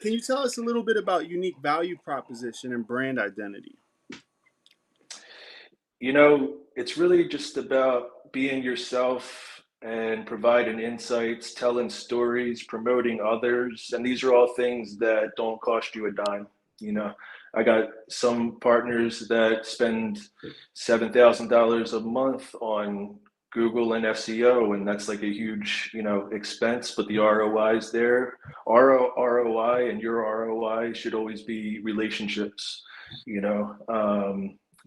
can you tell us a little bit about unique value proposition and brand identity? It's really just about being yourself and providing insights, telling stories, promoting others. And these are all things that don't cost you a dime. You know, I got some partners that spend $7,000 a month on Google and SEO, and that's like a huge, expense, but the ROI is there. ROI and your ROI should always be relationships, you know.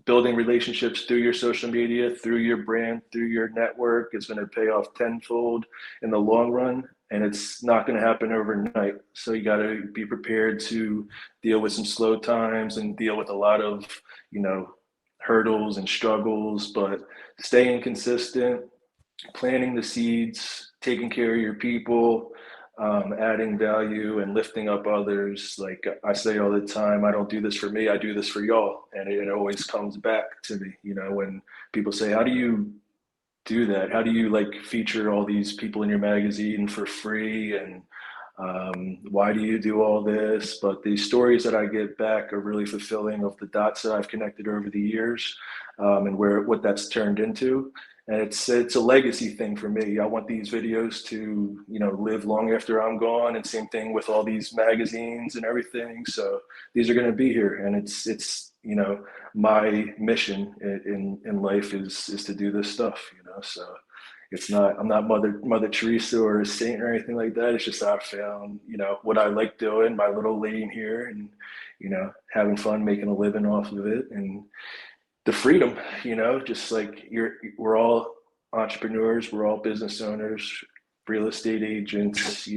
Building relationships through your social media, through your brand, through your network is going to pay off tenfold in the long run. And it's not going to happen overnight. So you got to be prepared to deal with some slow times and deal with a lot of, you know, hurdles and struggles, but staying consistent, planting the seeds, taking care of your people, adding value and lifting up others. Like I say all the time, I don't do this for me, I do this for y'all. And it always comes back to me, when people say, how do you do that? How do you like feature all these people in your magazine for free? And why do you do all this? But the stories that I get back are really fulfilling of the dots that I've connected over the years, and what that's turned into. And it's a legacy thing for me. I want these videos to live long after I'm gone, and same thing with all these magazines and everything. So these are going to be here, and it's my mission in life is to do this stuff. So it's not, I'm not Mother Teresa or a saint or anything like that. It's just I found, what I like doing, my little lane here, and, having fun, making a living off of it, and the freedom, just like we're all entrepreneurs, we're all business owners, real estate agents,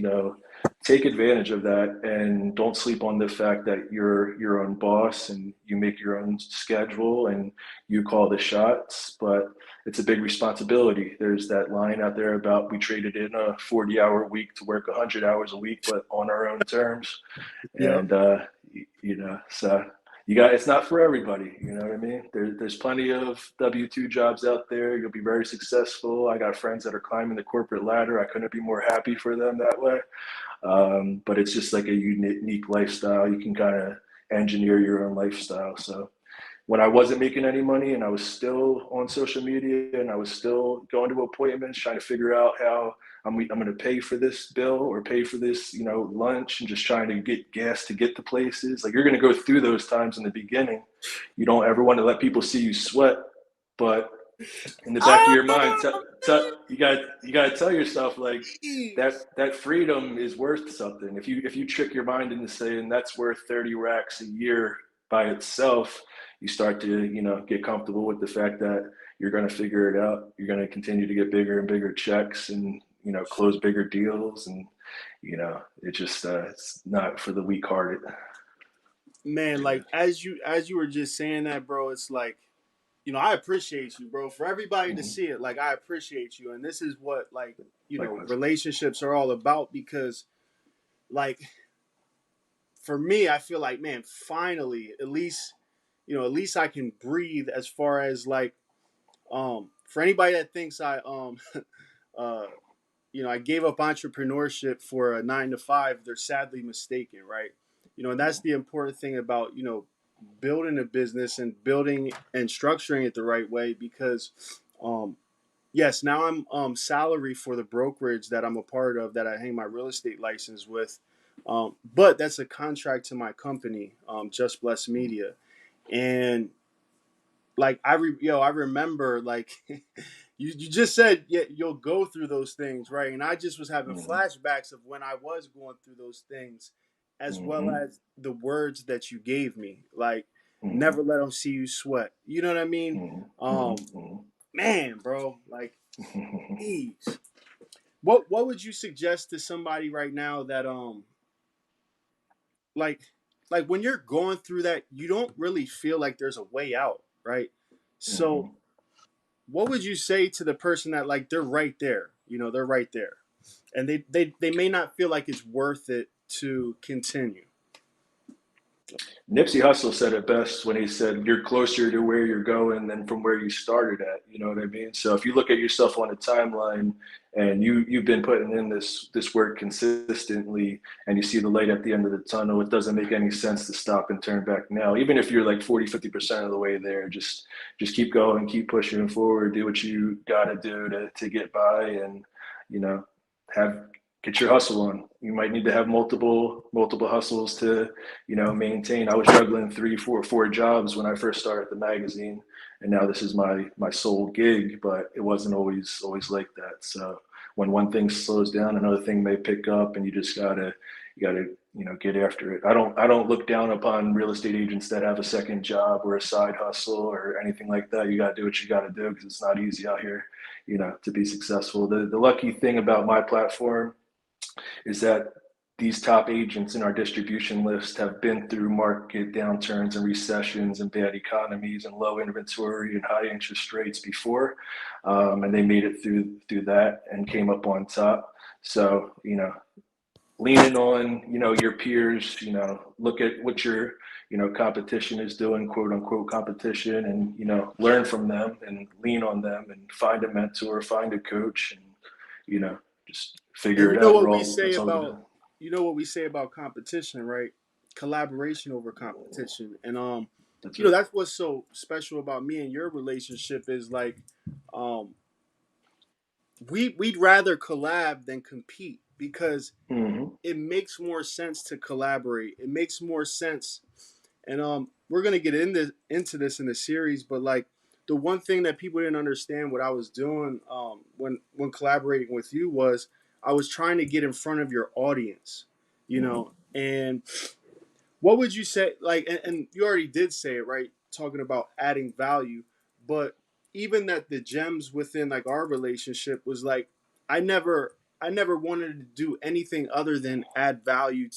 take advantage of that and don't sleep on the fact that you're your own boss and you make your own schedule and you call the shots. But it's a big responsibility. There's that line out there about we traded in a 40-hour week to work 100 hours a week, but on our own terms. Yep. And, so it's not for everybody. You know what I mean? There's plenty of W-2 jobs out there. You'll be very successful. I got friends that are climbing the corporate ladder. I couldn't be more happy for them that way. But it's just like a unique lifestyle. You can kind of engineer your own lifestyle. So when I wasn't making any money and I was still on social media and I was still going to appointments, trying to figure out how I'm going to pay for this bill or pay for this, lunch, and just trying to get gas to get to places. Like, you're going to go through those times in the beginning. You don't ever want to let people see you sweat, but in the back of your mind, you got to tell yourself, like, that freedom is worth something. If you trick your mind into saying that's worth 30 racks a year by itself, you start to get comfortable with the fact that you're going to figure it out. You're going to continue to get bigger and bigger checks and close bigger deals, and it just it's not for the weak-hearted. Man, like as you were just saying that, bro, it's like, I appreciate you, bro. For everybody to Mm-hmm. see it, like, I appreciate you. And this is what, like, Likewise. relationships are all about. Because, like, for me, I feel like, man, finally, at least I can breathe, as far as, like, for anybody that thinks uh, I gave up entrepreneurship for a 9 to 5, they're sadly mistaken, right? And that's the important thing about, building a business and building and structuring it the right way. Because, yes, now I'm salary for the brokerage that I'm a part of, that I hang my real estate license with. But that's a contract to my company, Just Bless Media. And, like, I remember, like, you just said, yeah, you'll go through those things, right? And I just was having Mm-hmm. flashbacks of when I was going through those things, as well Mm-hmm. as the words that you gave me, like, Mm-hmm. never let them see you sweat. You know what I mean? Mm-hmm. Um, man, bro, like, geez. What would you suggest to somebody right now that like when you're going through that, you don't really feel like there's a way out, right? So Mm-hmm. what would you say to the person that, like, they're right there, they're right there, and they may not feel like it's worth it to continue? Nipsey Hussle said it best when he said, "You're closer to where you're going than from where you started at." You know what I mean? So if you look at yourself on a timeline and you've been putting in this work consistently, and you see the light at the end of the tunnel, it doesn't make any sense to stop and turn back now. Even if you're like 40, 50% of the way there, just keep going, keep pushing forward, do what you got to do to get by, and you know have get your hustle on. You might need to have multiple hustles to maintain. I was juggling three, four jobs when I first started the magazine, and now this is my sole gig. But it wasn't always like that. So when one thing slows down, another thing may pick up, and you gotta get after it. I don't look down upon real estate agents that have a second job or a side hustle or anything like that. You gotta do what you gotta do because it's not easy out here, to be successful. The lucky thing about my platform is that these top agents in our distribution list have been through market downturns and recessions and bad economies and low inventory and high interest rates before, and they made it through that and came up on top. So leaning on your peers, look at what your competition is doing, quote unquote competition, and learn from them and lean on them and find a mentor, find a coach, and you know just And figure you it know out. what We're we all say It's all about good. competition, right? Collaboration over competition. And That's it. that's what's so special about me and your relationship is like um we'd rather collab than compete because Hmm. it makes more sense to collaborate. It makes more sense. And we're gonna get into this in the series, but like the one thing that people didn't understand what I was doing when collaborating with you was I was trying to get in front of your audience, Hmm. and what would you say like and you already did say it, right, talking about adding value, but even that the gems within like our relationship was like i never I never wanted to do anything other than add value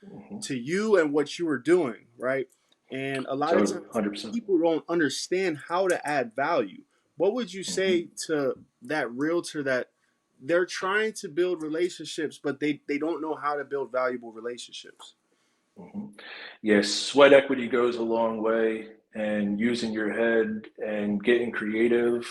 Hmm. to you and what you were doing, right? And a lot of Totally, times 100%. people don't understand how to add value. What would you say Hmm. to that realtor that they're trying to build relationships but they don't know how to build valuable relationships? Hmm. Yes, sweat equity goes a long way, and using your head and getting creative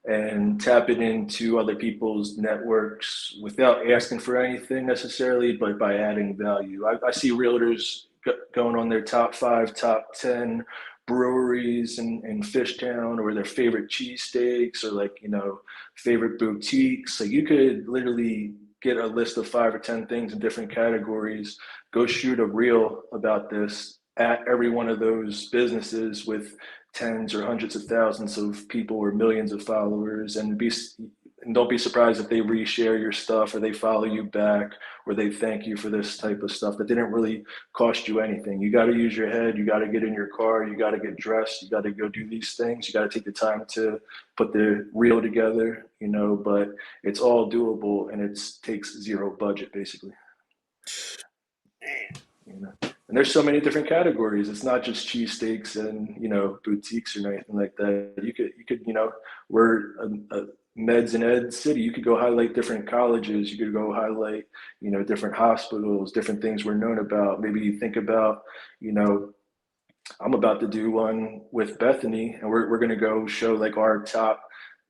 and tapping into other people's networks without asking for anything necessarily, but by adding value. I see realtors going on their top five, top 10 breweries in Fishtown, or their favorite cheesesteaks, or like, favorite boutiques. Like you could literally get a list of 5 or 10 things in different categories, go shoot a reel about this at every one of those businesses with tens or hundreds of thousands of people or millions of followers, and don't be surprised if they reshare your stuff or they follow you back or they thank you for this type of stuff that didn't really cost you anything. You got to use your head. You got to get in your car. You got to get dressed. You got to go do these things. You got to take the time to put the reel together, but it's all doable, and it takes zero budget basically. Man. you know. And there's so many different categories. It's not just cheesesteaks and boutiques or anything like that. You could we're a meds and ed city. You could go highlight different colleges. You could go highlight different hospitals, different things we're known about. Maybe you think about you know I'm about to do one with Bethany, and we're going to go show like our top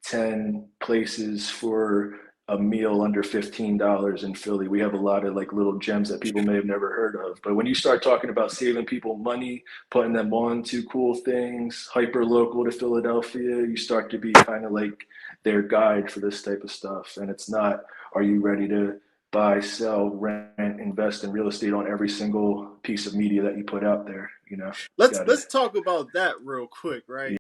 10 places for a meal under $15 in Philly. We have a lot of like little gems that people may have never heard of. But when you start talking about saving people money, putting them on to cool things, hyper local to Philadelphia, you start to be kind of like their guide for this type of stuff. And it's not, are you ready to buy, sell, rent, invest in real estate on every single piece of media that you put out there? You let's gotta, let's talk about that real quick, right?